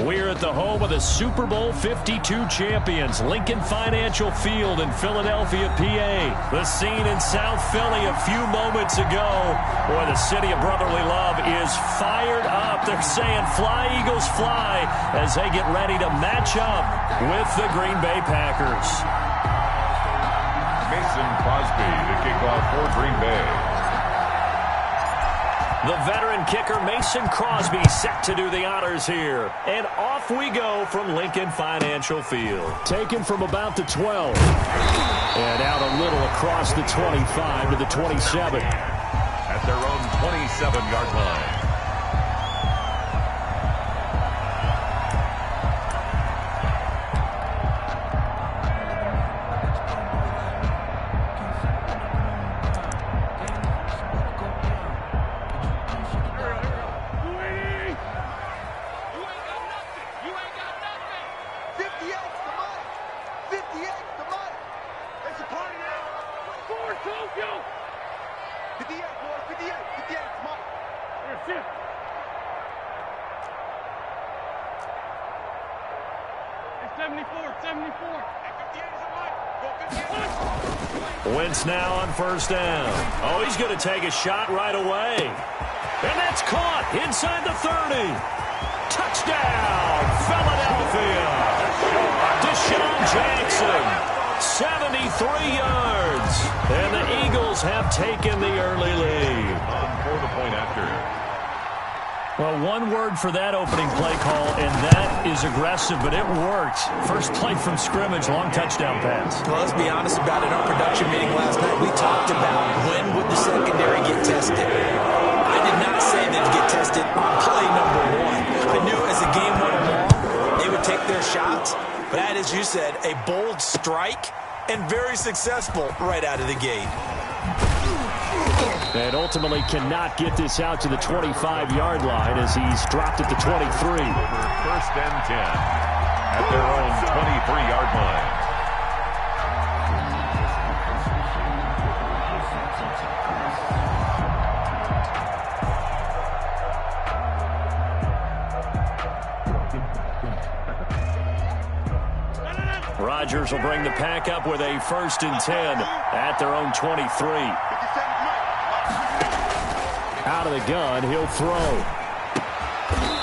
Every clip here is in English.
We're at the home of the Super Bowl 52 champions, Lincoln Financial Field in Philadelphia, PA. The scene in South Philly a few moments ago. Boy, the city of brotherly love is fired up. They're saying, "Fly, Eagles, fly," as they get ready to match up with the Green Bay Packers. Mason Crosby, the kickoff for Green Bay. The veteran kicker Mason Crosby set to do the honors here. And off we go from Lincoln Financial Field. Taken from about the 12. And out a little across the 25 to the 27. At their own 27-yard line. Wentz now on first down. Oh, he's going to take a shot right away. And that's caught inside the 30. Touchdown, Philadelphia. Deshaun Jackson, 73 yards. And the Eagles have taken the early lead. For the point after. Well, one word for that opening play call, and that is aggressive, but it worked. First play from scrimmage, long touchdown pass. Well, let's be honest about it. Our production meeting last night, we talked about when would the secondary get tested. I did not say they'd get tested on play number one. I knew as the game went along, they would take their shots. But that, as you said, a bold strike and very successful right out of the gate. And ultimately cannot get this out to the 25-yard line as he's dropped at the 23. First and 10 at their own 23-yard line. Rodgers will bring the pack up with a first and 10 at their own 23. Out of the gun, he'll throw.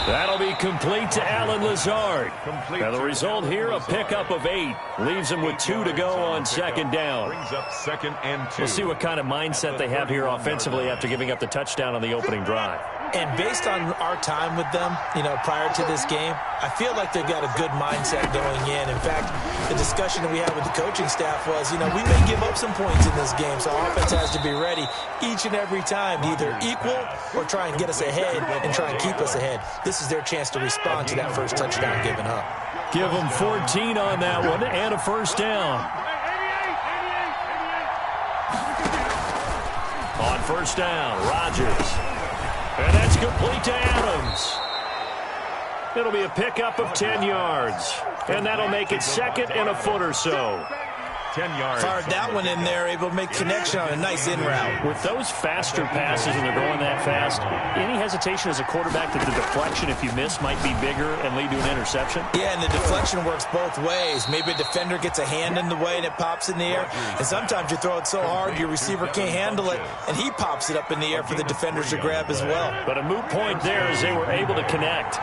That'll be complete to Allen Lazard. Now the result here, a pickup of 8. Leaves him with 2 to go on second down. Brings up second and 2. We'll see what kind of mindset they have here offensively after giving up the touchdown on the opening drive. And based on our time with them, prior to this game, I feel like they've got a good mindset going in. In fact, the discussion that we had with the coaching staff was, we may give up some points in this game, so our offense has to be ready each and every time to either equal or try and get us ahead and try and keep us ahead. This is their chance to respond to that first touchdown given up. Give them 14 on that one and a first down. On first down, Rodgers. And that's complete to Adams. It'll be a pickup of 10 yards. And that'll make it second and a foot or so. 10 yards. Fired that one in there, able to make connection on a nice in route. With those faster passes and they're going that fast, any hesitation as a quarterback that the deflection, if you miss, might be bigger and lead to an interception? Yeah, and the deflection works both ways. Maybe a defender gets a hand in the way and it pops in the air. And sometimes you throw it so hard your receiver can't handle it, and he pops it up in the air for the defenders to grab as well. But a moot point there as they were able to connect.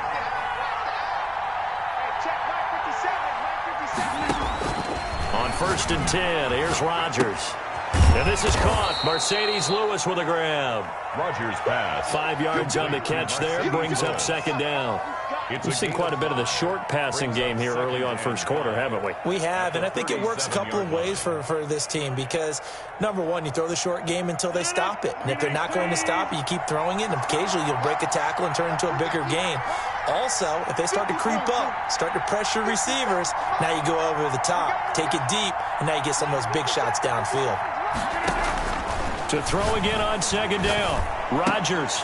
On first and 10, here's Rodgers. And this is caught. Mercedes Lewis with a grab. Rodgers pass. 5 yards on the catch there. Brings up second down. We've seen quite a bit of the short passing game here early on first quarter, haven't we? We have, and I think it works a couple of ways for this team because, number one, you throw the short game until they stop it. And if they're not going to stop it, you keep throwing it, and occasionally you'll break a tackle and turn into a bigger gain. Also, if they start to creep up, start to pressure receivers, now you go over the top, take it deep, and now you get some of those big shots downfield. To throw again on second down, Rodgers.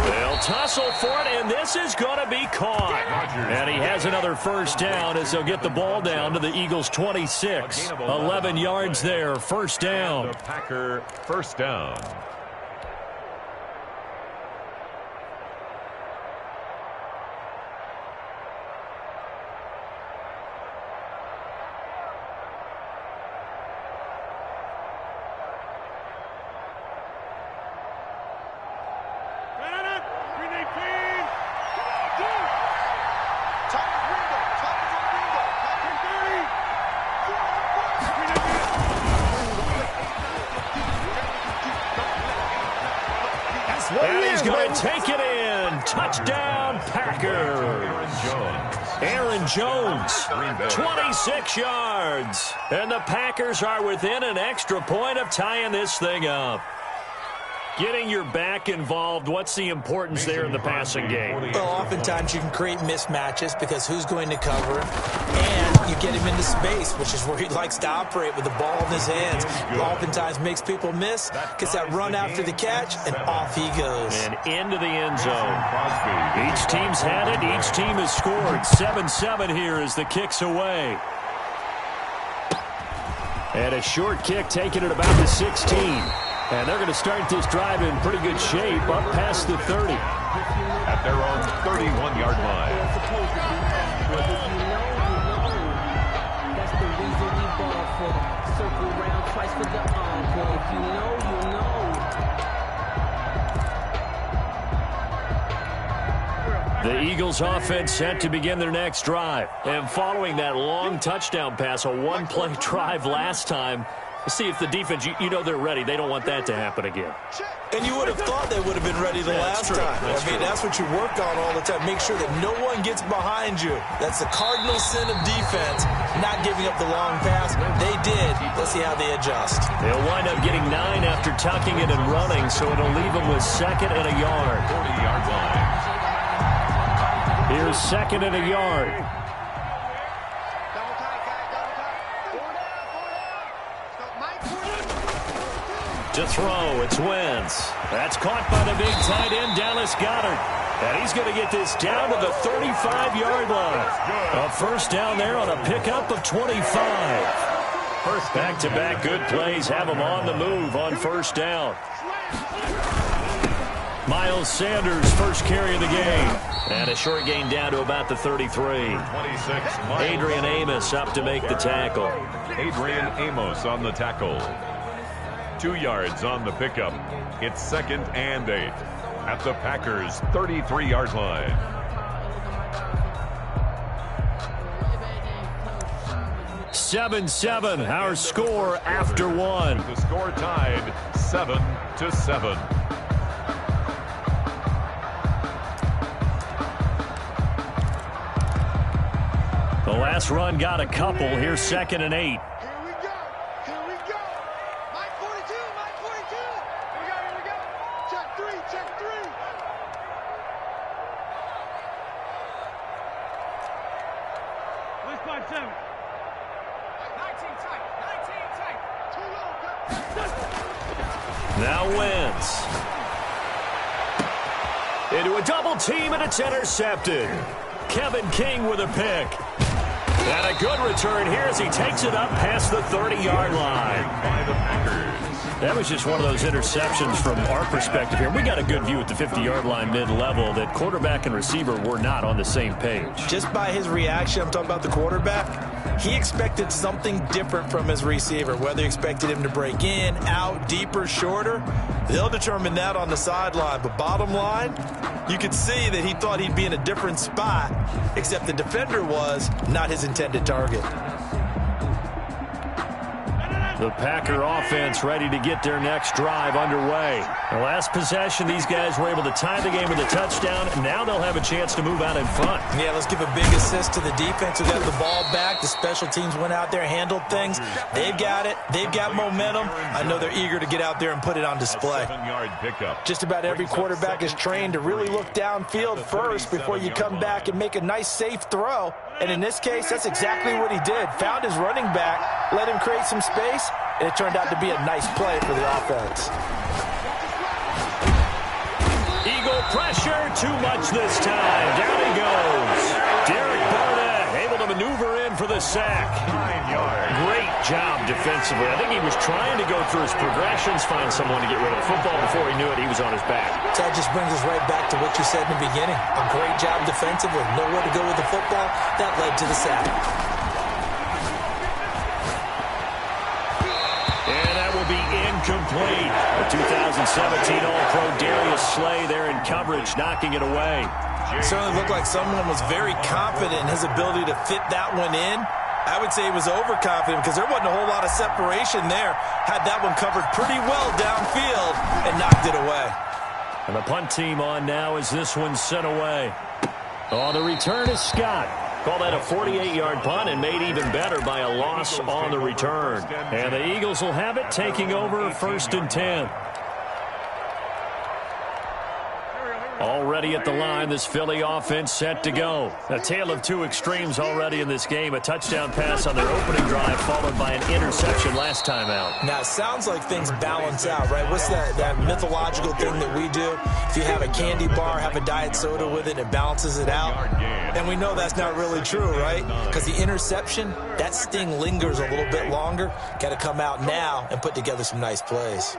They'll tussle for it, and this is going to be caught. And he has another first down as they'll get the ball down to the Eagles' 26. 11 yards there, first down. The Packer first down. And he's going to take it in. Touchdown, Packers. Aaron Jones, 26 yards. And the Packers are within an extra point of tying this thing up. Getting your back involved, what's the importance there in the passing game? Well, oftentimes you can create mismatches because who's going to cover, and you get him into space, which is where he likes to operate with the ball in his hands. Oftentimes makes people miss, gets that run after the catch, and off he goes. And into the end zone. Each team's had it. Each team has scored. 7-7 here as the kick's away. And a short kick taken at about the 16. And they're going to start this drive in pretty good shape up past the 30. At their own 31-yard line. That's the reason we ball for. Circle round twice for the encore. If you know, you know. The Eagles offense set to begin their next drive. And following that long touchdown pass, a one-play drive last time, see if the defense, you know they're ready. They don't want that to happen again. And you would have thought they would have been ready the last time. That's what you work on all the time. Make sure that no one gets behind you. That's the cardinal sin of defense, not giving up the long pass. They did. Let's see how they adjust. They'll wind up getting 9 after tucking it and running, so it'll leave them with 2nd and a yard. 40-yard line. Here's 2nd and a yard. To throw, it's Wentz. That's caught by the big tight end, Dallas Goedert. And he's going to get this down to the 35-yard line. A first down there on a pickup of 25. First back-to-back good plays have him on the move on first down. Miles Sanders, first carry of the game. And a short gain down to about the 33. Adrian Amos up to make the tackle. Adrian Amos on the tackle. 2 yards on the pickup. It's 2nd and 8 at the Packers' 33-yard line. Seven, our score after one. The score tied 7-7. The last run got a couple. Here's 2nd and 8. Now Wentz. Into a double team, and it's intercepted. Kevin King with a pick. And a good return here as he takes it up past the 30-yard line. By the Packers. That was just one of those interceptions from our perspective here. We got a good view at the 50-yard line mid-level that quarterback and receiver were not on the same page. Just by his reaction, I'm talking about the quarterback, he expected something different from his receiver, whether he expected him to break in, out, deeper, shorter. They'll determine that on the sideline. But bottom line, you could see that he thought he'd be in a different spot, except the defender was not his intended target. The Packer offense ready to get their next drive underway. The last possession, these guys were able to tie the game with a touchdown. Now they'll have a chance to move out in front. Yeah, let's give a big assist to the defense who got the ball back. The special teams went out there, handled things. They've got it. They've got momentum. I know they're eager to get out there and put it on display. 7-yard pickup. Just about every quarterback is trained to really look downfield first before you come back and make a nice, safe throw. And in this case, that's exactly what he did. Found his running back, let him create some space, and it turned out to be a nice play for the offense. Eagle pressure, too much this time. Down he goes. Derek Barnett able to maneuver in for the sack. 9 yards. Great job defensively. I think he was trying to go through his progressions, find someone to get rid of the football. Before he knew it, he was on his back. So that just brings us right back to what you said in the beginning. A great job defensively. Know where to go with the football. That led to the sack. And that will be incomplete. The 2017 All-Pro Darius Slay there in coverage, knocking it away. It certainly looked like someone was very confident in his ability to fit that one in. I would say he was overconfident because there wasn't a whole lot of separation there. Had that one covered pretty well downfield and knocked it away. And the punt team on now as this one's sent away. Oh, the return is Scott. Call that a 48-yard punt and made even better by a loss on the return. And the Eagles will have it, taking over 1st and 10. Already at the line, this Philly offense set to go. A tale of two extremes already in this game. A touchdown pass on their opening drive followed by an interception last time out. Now, it sounds like things balance out, right? What's that mythological thing that we do? If you have a candy bar, have a diet soda with it, it balances it out. And we know that's not really true, right? Because the interception, that sting lingers a little bit longer. Got to come out now and put together some nice plays.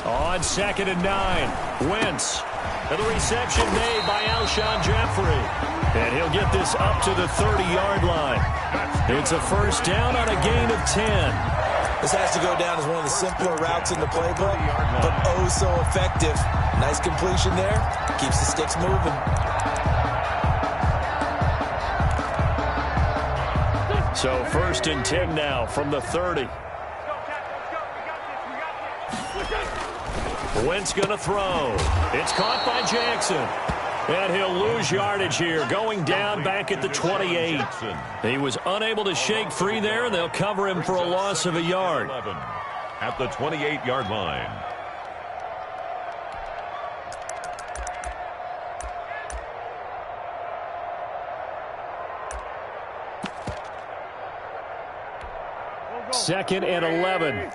On 2nd and 9, Wentz. And the reception made by Alshon Jeffrey. And he'll get this up to the 30-yard line. It's a first down on a gain of 10. This has to go down as one of the simpler routes in the playbook, but oh so effective. Nice completion there. Keeps the sticks moving. So 1st and 10 now from the 30. Wentz going to throw. It's caught by Jackson. And he'll lose yardage here, going down back at the 28. He was unable to shake free there, and they'll cover him for a loss of a yard. At the 28-yard line. Second and 11.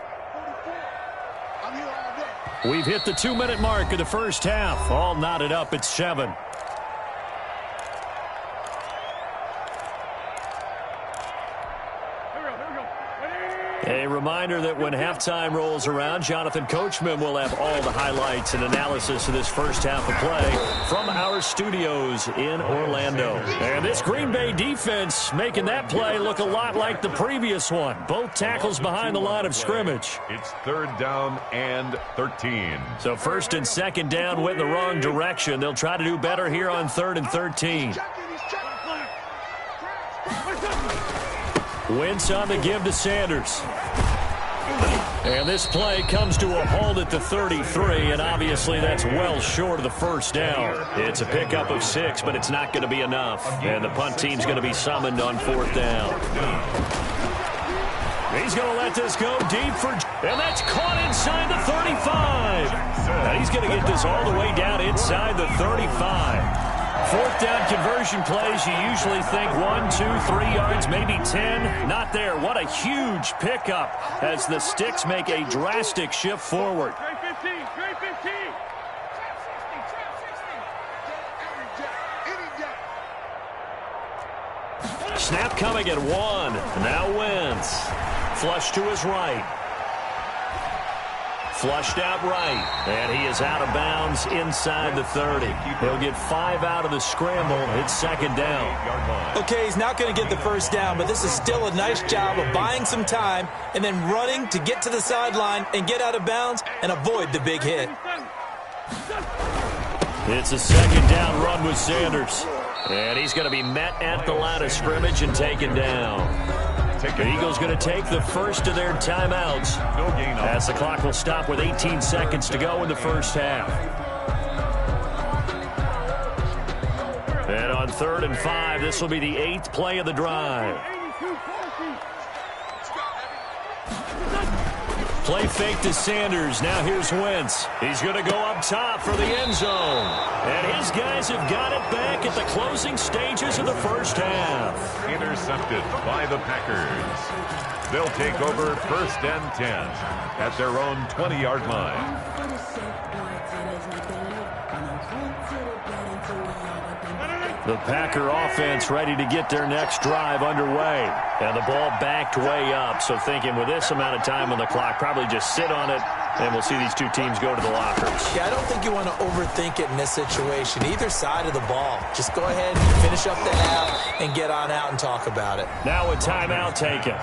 We've hit the 2-minute mark of the first half. All knotted up at 7. A reminder that when halftime rolls around, Jonathan Coachman will have all the highlights and analysis of this first half of play from our studios in Orlando. And this Green Bay defense making that play look a lot like the previous one. Both tackles behind the line of scrimmage. It's 3rd down and 13. So 1st and 2nd down went in the wrong direction. They'll try to do better here on 3rd and 13. Wentz on the give to Sanders. And this play comes to a halt at the 33, and obviously that's well short of the first down. It's a pickup of 6, but it's not going to be enough. And the punt team's going to be summoned on 4th down. He's going to let this go deep for... And that's caught inside the 35. Now he's going to get this all the way down inside the 35. 4th down conversion plays, you usually think 1, 2, 3 yards, maybe 10. Not there. What a huge pickup as the sticks make a drastic shift forward. Snap coming at 1. Now Wentz. Flush to his right. Flushed out right, and he is out of bounds inside the 30. He'll get 5 out of the scramble. It's 2nd down. Okay, he's not going to get the first down, but this is still a nice job of buying some time and then running to get to the sideline and get out of bounds and avoid the big hit. It's a 2nd down run with Sanders. And he's going to be met at the line of scrimmage and taken down. The Eagles going to take the first of their timeouts as the clock will stop with 18 seconds to go in the first half. And on 3rd and 5, this will be the 8th play of the drive. Play fake to Sanders. Now here's Wentz. He's going to go up top for the end zone. And his guys have got it back at the closing stages of the first half. Intercepted by the Packers. They'll take over 1st and 10 at their own 20-yard line. The Packer offense ready to get their next drive underway. And the ball backed way up. So thinking with this amount of time on the clock, probably just sit on it, and we'll see these two teams go to the lockers. Yeah, I don't think you want to overthink it in this situation. Either side of the ball. Just go ahead and finish up the half and get on out and talk about it. Now a timeout taken.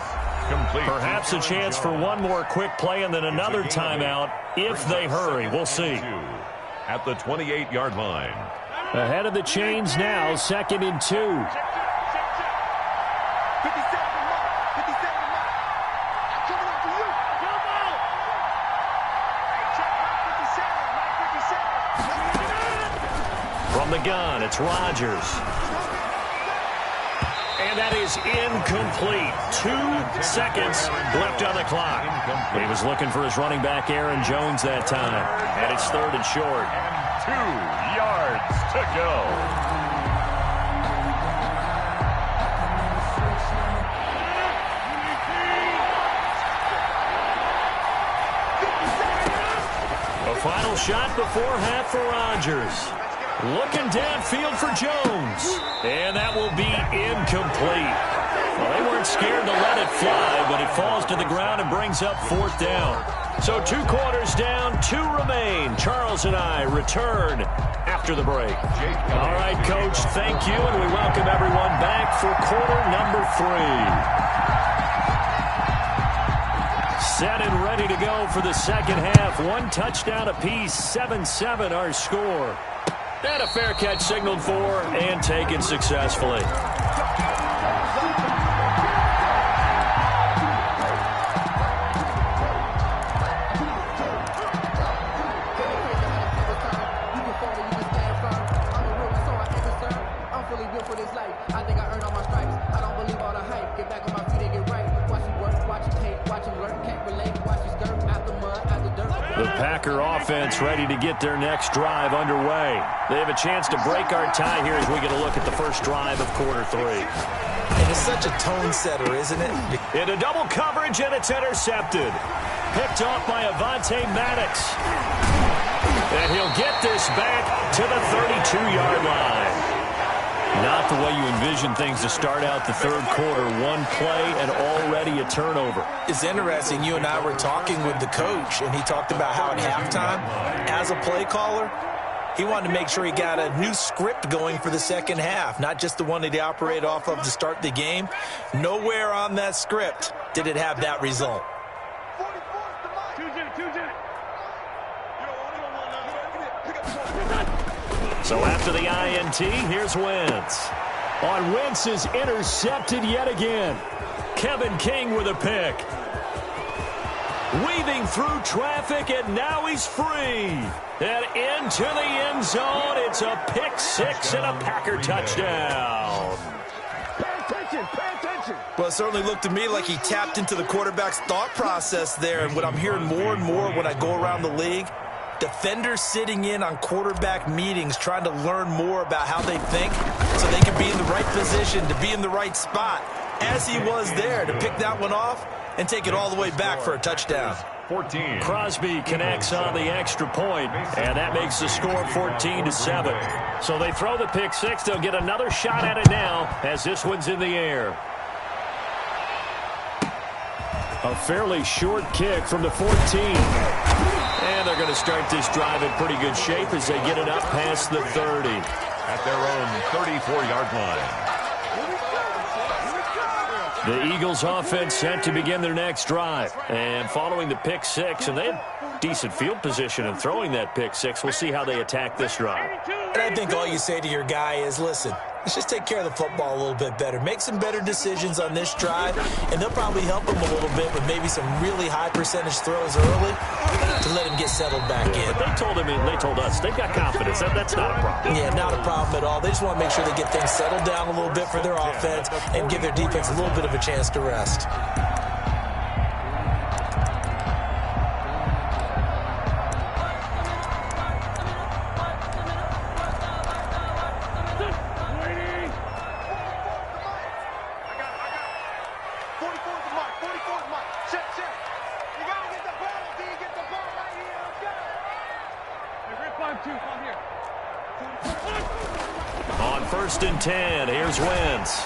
Perhaps a chance for one more quick play and then another timeout if they hurry. We'll see. At the 28-yard line. Ahead of the chains now, 2nd and 2. From the gun, it's Rodgers. And that is incomplete. 2 seconds left on the clock. He was looking for his running back, Aaron Jones, that time. And it's 3rd and short. And 2 yards to go. Final shot before half for Rodgers. Looking downfield for Jones. And that will be incomplete. Well, they weren't scared to let it fly, but it falls to the ground and brings up 4th down. So 2 quarters down, 2 remain. Charles and I return after the break. All right, Coach, thank you, and we welcome everyone back for quarter number 3. Set and ready to go for the second half. 1 touchdown apiece, 7-7 our score. And a fair catch signaled for and taken successfully. The Packer offense ready to get their next drive underway. They have a chance to break our tie here as we get a look at the first drive of quarter 3. And it's such a tone setter, isn't it? Into double coverage, and it's intercepted. Picked off by Avonte Maddox. And he'll get this back to the 32-yard line. Not the way you envision things to start out the third quarter. 1 play and already a turnover. It's interesting. You and I were talking with the coach, and he talked about how at halftime, as a play caller, he wanted to make sure he got a new script going for the second half, not just the one that he operated off of to start the game. Nowhere on that script did it have that result. So after the INT, here's Wentz. On Wentz is intercepted yet again. Kevin King with a pick. Weaving through traffic, and now he's free. And into the end zone, it's a pick 6 and a Packer touchdown. Pay attention. Well, it certainly looked to me like he tapped into the quarterback's thought process there. And what I'm hearing more and more when I go around the league, defenders sitting in on quarterback meetings trying to learn more about how they think so they can be in the right position to be in the right spot, as he was there to pick that one off and take it all the way back for a touchdown. 14. Crosby connects on the extra point, and that makes the score 14-7. So they throw the pick 6. They'll get another shot at it now as this one's in the air. A fairly short kick from the 14. And they're going to start this drive in pretty good shape as they get it up past the 30. At their own 34-yard line. The Eagles offense set to begin their next drive. And following the pick 6, and they had decent field position in throwing that pick 6. We'll see how they attack this drive. And I think all you say to your guy is, listen, let's just take care of the football a little bit better. Make some better decisions on this drive, and they'll probably help him a little bit with maybe some really high percentage throws early to let him get settled back in. But they told him, and they told us, they've got confidence. That's not a problem. Yeah, not a problem at all. They just want to make sure they get things settled down a little bit for their offense and give their defense a little bit of a chance to rest. On 1st and 10, here's Wentz.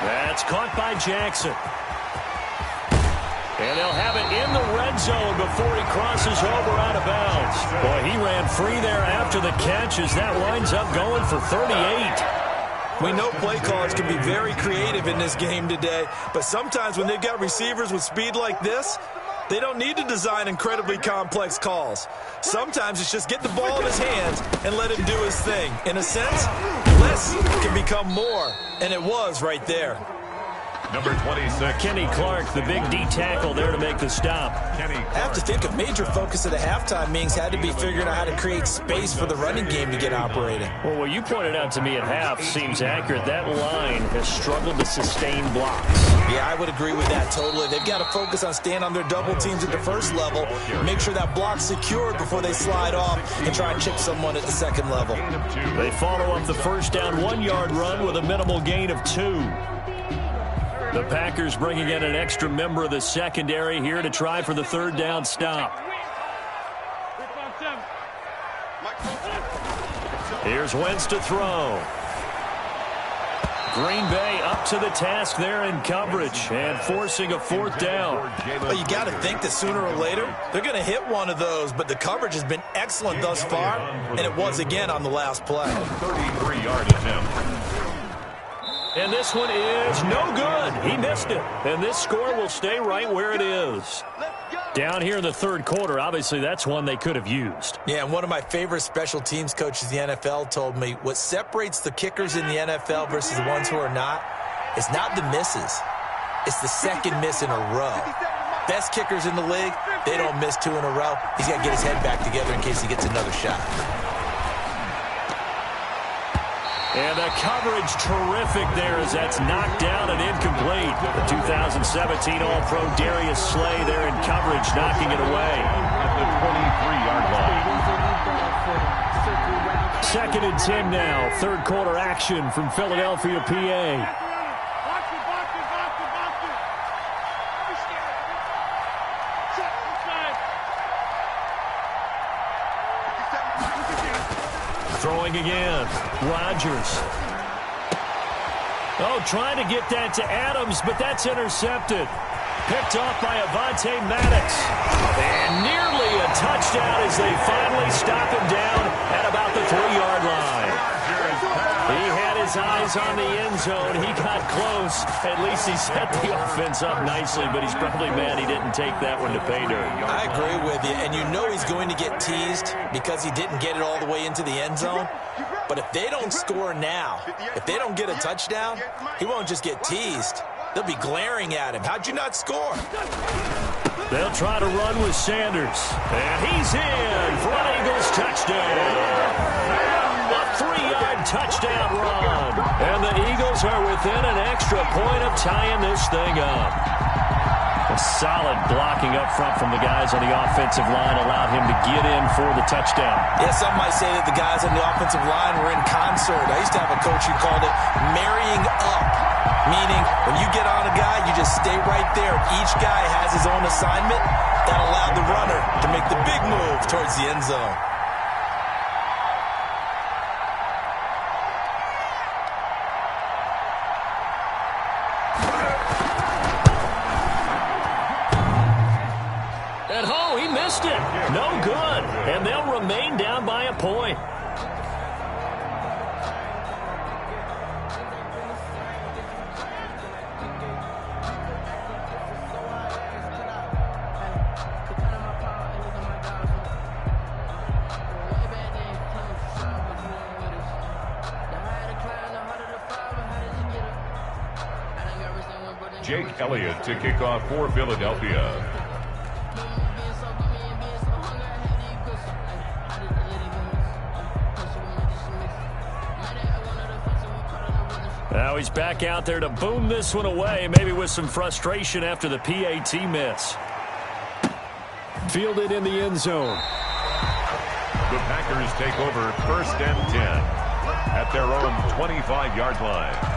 That's caught by Jackson. And they'll have it in the red zone before he crosses over out of bounds. Boy, he ran free there after the catch as that winds up going for 38. We know play callers can be very creative in this game today, but sometimes when they've got receivers with speed like this, They don't need to design incredibly complex calls. Sometimes it's just get the ball in his hands and let him do his thing. In a sense, less can become more, and it was right there. Number 26. Kenny Clark, the big D tackle there to make the stop. Kenny Clark. I have to think a major focus of the halftime meetings had to be figuring out how to create space for the running game to get operating. Well, what you pointed out to me at half seems accurate. That line has struggled to sustain blocks. Yeah, I would agree with that totally. They've got to focus on staying on their double teams at the first level, make sure that block's secured before they slide off and try and chip someone at the second level. They follow up the first down 1-yard run with a minimal gain of 2. The Packers bringing in an extra member of the secondary here to try for the third down stop. Here's Wentz to throw. Green Bay up to the task there in coverage and forcing a fourth down. Well, you got to think that sooner or later they're going to hit one of those, but the coverage has been excellent thus far, and it was again on the last play. 33-yard attempt. And this one is no good. He missed it. And this score will stay right where it is. Down here in the third quarter, obviously that's one they could have used. Yeah, and one of my favorite special teams coaches in the NFL told me what separates the kickers in the NFL versus the ones who are not is not the misses. It's the second miss in a row. Best kickers in the league, they don't miss 2 in a row. He's got to get his head back together in case he gets another shot. And the coverage terrific there as that's knocked down and incomplete. The 2017 All-Pro Darius Slay there in coverage, knocking it away. At the 23-yard line. 2nd and 10 now. Third quarter action from Philadelphia, PA. Throwing again. Rodgers. Oh, trying to get that to Adams, but that's intercepted. Picked off by Avonte Maddox. And nearly a touchdown as they finally stop him down at about the 3-yard line. He had his eyes on the end zone. He got close. At least he set the offense up nicely, but he's probably mad he didn't take that one to pay dirt. I agree with you, and you know he's going to get teased because he didn't get it all the way into the end zone. But if they don't score now, if they don't get a touchdown, he won't just get teased. They'll be glaring at him. How'd you not score? They'll try to run with Sanders. And he's in for an Eagles touchdown. A 3-yard touchdown run. And the Eagles are within an extra point of tying this thing up. A solid blocking up front from the guys on the offensive line allowed him to get in for the touchdown. Yeah, some might say that the guys on the offensive line were in concert. I used to have a coach who called it marrying up, meaning when you get on a guy, you just stay right there. Each guy has his own assignment. That allowed the runner to make the big move towards the end zone. No good, and they'll remain down by a point. Jake Elliott to kick off for Philadelphia. Now he's back out there to boom this one away, maybe with some frustration after the PAT miss. Fielded in the end zone. The Packers take over 1st and 10 at their own 25-yard line.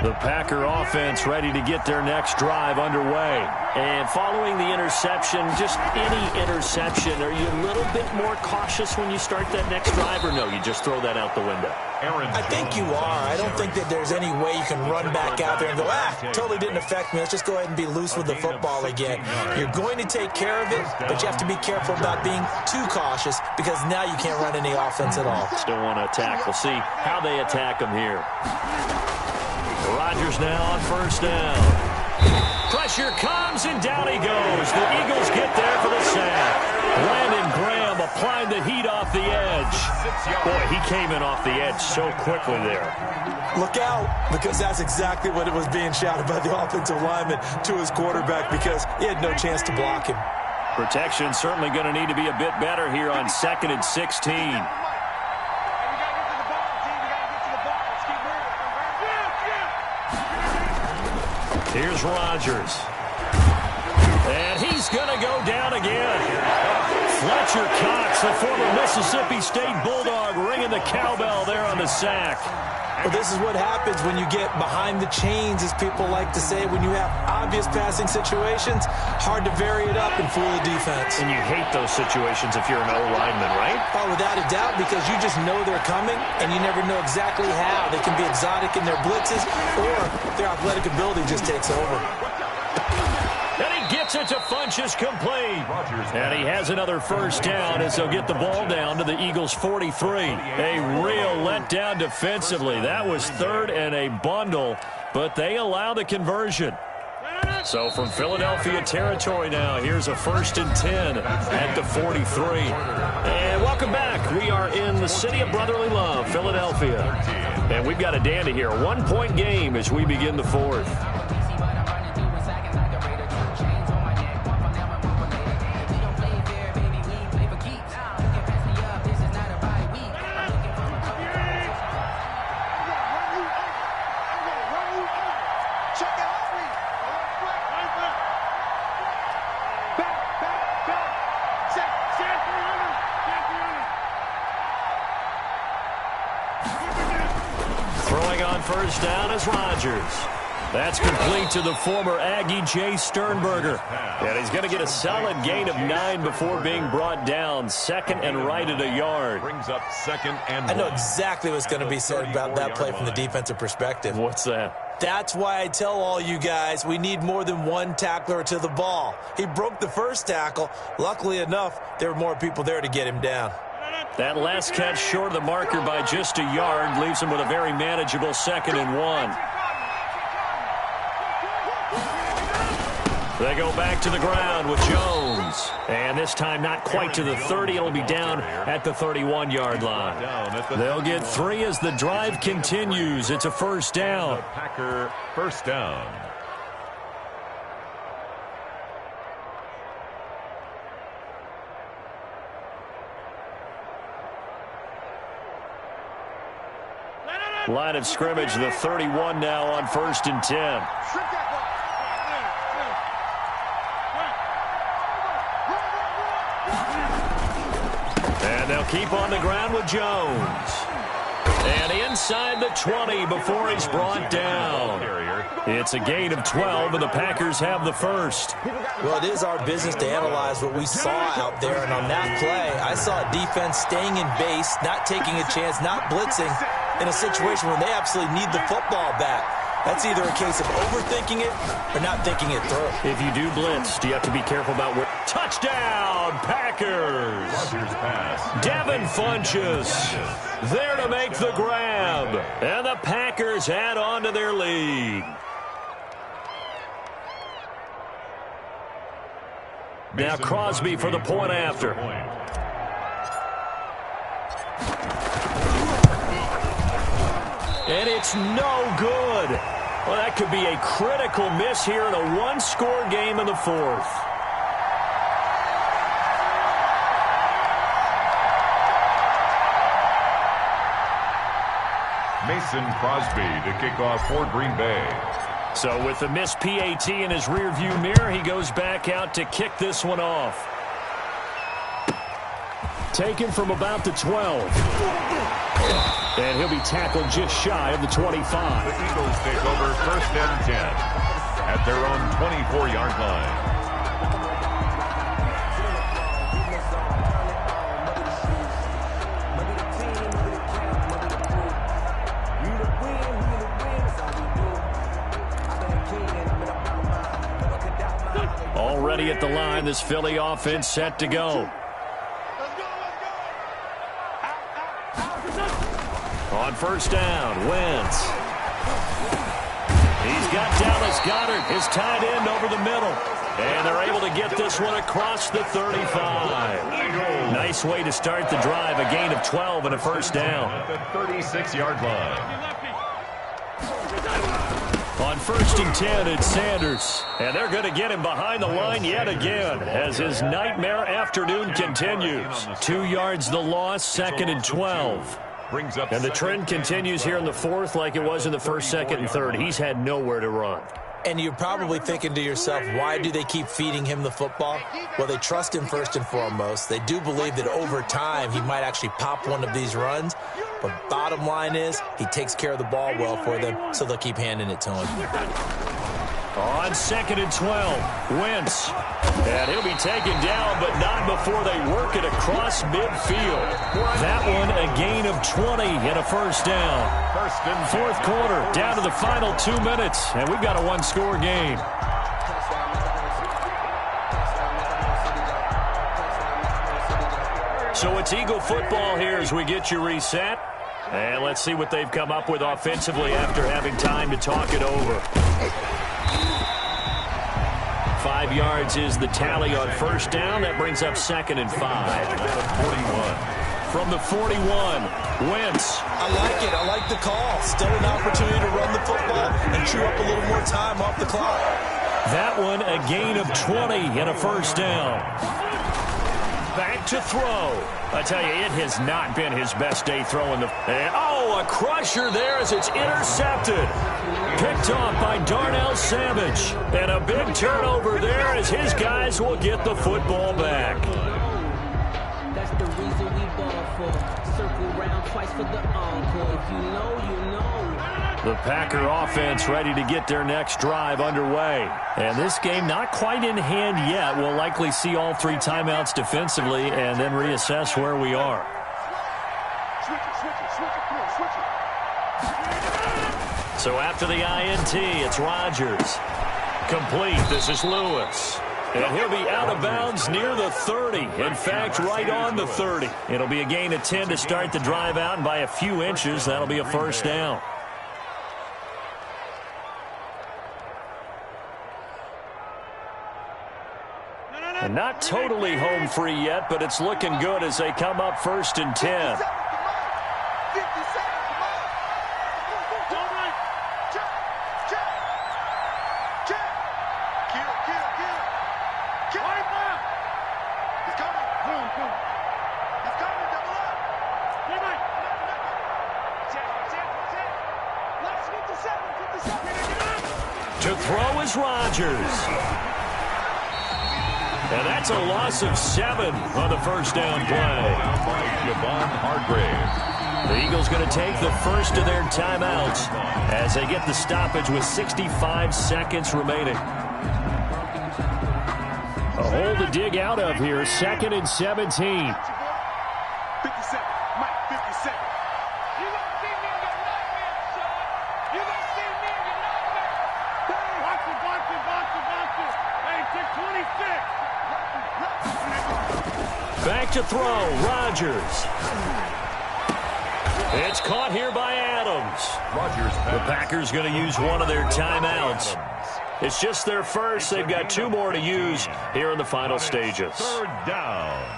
The Packer offense ready to get their next drive underway. And following the interception, just any interception, are you a little bit more cautious when you start that next drive, or no, you just throw that out the window? I think you are. I don't think that there's any way you can run back out there and go, totally didn't affect me. Let's just go ahead and be loose with the football again. You're going to take care of it, but you have to be careful about being too cautious because now you can't run any offense at all. Still want to attack. We'll see how they attack them here. Rodgers now on first down. Pressure comes, and down he goes. The Eagles get there for the sack. Brandon Graham applied the heat off the edge. Boy, he came in off the edge so quickly there. Look out, because that's exactly what it was being shouted by the offensive lineman to his quarterback because he had no chance to block him. Protection certainly going to need to be a bit better here on 2nd and 16. Here's Rodgers. And he's going to go down again. Fletcher Cox, the former Mississippi State Bulldog, ringing the cowbell there on the sack. Well, this is what happens when you get behind the chains, as people like to say. When you have obvious passing situations, hard to vary it up and fool the defense. And you hate those situations if you're an O-lineman, right? Oh, without a doubt, because you just know they're coming, and you never know exactly how. They can be exotic in their blitzes, or their athletic ability just takes over. And he gets it to Funchess complete. And he has another first down as they'll get the ball down to the Eagles' 43. A real letdown defensively. That was 3rd and a bundle, but they allow the conversion. So from Philadelphia territory now, here's a 1st and 10 at the 43. And welcome back. We are in the city of brotherly love, Philadelphia. And we've got a dandy here. 1-point game as we begin the 4th. First down is Rodgers. That's complete to the former Aggie, Jay Sternberger. And he's going to get a solid gain of 9 before being brought down. 2nd and right at a yard. Brings up 2nd and I know exactly what's going to be said about that play from the defensive perspective. What's that? That's why I tell all you guys we need more than one tackler to the ball. He broke the first tackle. Luckily enough, there were more people there to get him down. That last catch short of the marker by just a yard leaves him with a very manageable 2nd and 1. They go back to the ground with Jones. And this time not quite to the 30. It'll be down at the 31-yard line. They'll get 3 as the drive continues. It's a first down. Packer first down. Line of scrimmage, the 31 now on 1st and 10. And they'll keep on the ground with Jones. And inside the 20 before he's brought down. It's a gain of 12, and the Packers have the first. Well, it is our business to analyze what we saw out there, and on that play, I saw a defense staying in base, not taking a chance, not blitzing, in a situation when they absolutely need the football back. That's either a case of overthinking it or not thinking it through. If you do blitz, do you have to be careful about where... Touchdown, Packers! Devin Funchess there to make the grab. And the Packers add on to their lead. Now Crosby for the point after. And it's no good. Well, that could be a critical miss here in a one-score game in the 4th. Mason Crosby to kick off for Green Bay. So with the missed PAT in his rearview mirror, he goes back out to kick this one off. Taken from about the 12. And he'll be tackled just shy of the 25. The Eagles take over 1st and 10 at their own 24-yard line. Already at the line, this Philly offense set to go. On 1st down, Wentz. He's got Dallas Goedert, his tight end, over the middle. And they're able to get this one across the 35. Nice way to start the drive, a gain of 12 and a 1st down. At the 36-yard line. On 1st and 10, it's Sanders. And they're going to get him behind the line yet again as his nightmare afternoon continues. 2 yards the loss, 2nd and 12. And the trend continues here in the 4th like it was in the 1st, 2nd, and 3rd. He's had nowhere to run. And you're probably thinking to yourself, why do they keep feeding him the football? Well, they trust him first and foremost. They do believe that over time he might actually pop one of these runs. But bottom line is he takes care of the ball well for them, so they'll keep handing it to him. On 2nd and 12, Wentz. And he'll be taken down, but not before they work it across midfield. That one a gain of 20 and a 1st down. 4th quarter, down to the final 2 minutes, and we've got a one-score game. So it's Eagle football here as we get you reset. And let's see what they've come up with offensively after having time to talk it over. 5 yards is the tally on 1st down. That brings up 2nd and 5. From the 41, Wentz. I like it. I like the call. Still an opportunity to run the football and chew up a little more time off the clock. That one a gain of 20 and a 1st down. Back to throw. I tell you, it has not been his best day throwing the... And, oh, a crusher there as it's intercepted. Picked off by Darnell Savage. And a big turnover there as his guys will get the football back. That's the reason we ball for. Circle round twice for the encore. If you know, you know. The Packer offense ready to get their next drive underway. And this game not quite in hand yet. We'll likely see all 3 timeouts defensively and then reassess where we are. So after the INT, it's Rodgers. Complete. This is Lewis. And he'll be out of bounds near the 30. In fact, right on the 30. It'll be a gain of 10 to start the drive out, and by a few inches, that'll be a 1st down. And not totally home free yet, but it's looking good as they come up 1st and 10. To throw is Rodgers. And that's a loss of 7 on the 1st down play. The Eagles going to take the first of their timeouts as they get the stoppage with 65 seconds remaining. A hole to dig out of here, 2nd and 17. Back to throw, Rodgers. It's caught here by Adams. The Packers going to use one of their timeouts. It's just their first. They've got 2 more to use here in the final stages. 3rd down.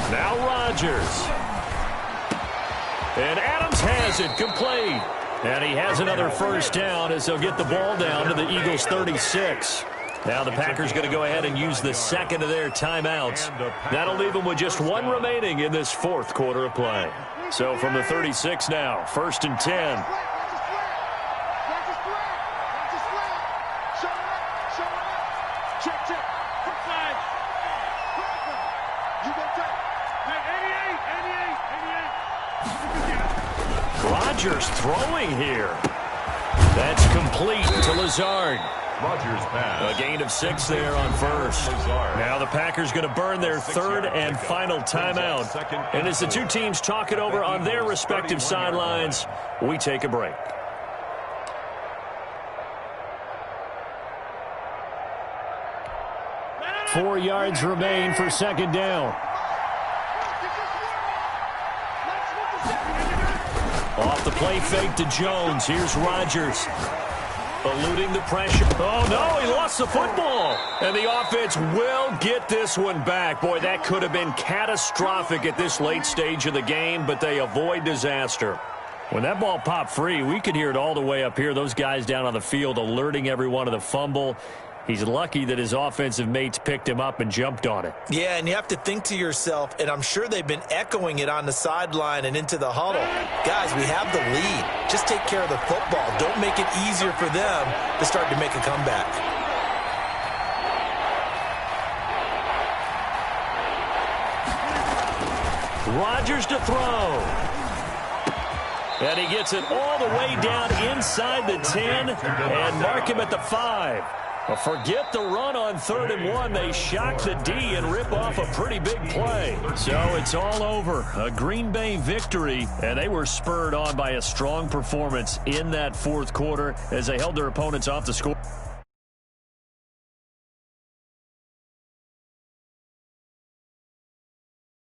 Now Rodgers. And Adams has it complete. And he has another first down as they'll get the ball down to the Eagles' 36. Now the Packers going to go ahead and use the second of their timeouts. That'll leave them with just one remaining in this fourth quarter of play. So from the 36 now, 1st and 10. Rodgers throwing here. That's complete to Lazard. Rodgers pass. A gain of 6 there on first. Now the Packers going to burn their third and final timeout. And as the two teams talk it over on their respective sidelines, we take a break. Four yards remain for second down. Off the play fake to Jones. Here's Rodgers. Eluding the pressure. Oh, no, he lost the football. And the offense will get this one back. Boy, that could have been catastrophic at this late stage of the game, but they avoid disaster. When that ball popped free, we could hear it all the way up here. Those guys down on the field alerting everyone of the fumble. He's lucky that his offensive mates picked him up and jumped on it. Yeah, and you have to think to yourself, and I'm sure they've been echoing it on the sideline and into the huddle. Guys, we have the lead. Just take care of the football. Don't make it easier for them to start to make a comeback. Rodgers to throw. And he gets it all the way down inside the 10 and mark him at the 5. Well, forget the run on 3rd and 1. They shock the D and rip off a pretty big play. So it's all over. A Green Bay victory, and they were spurred on by a strong performance in that fourth quarter as they held their opponents off the score.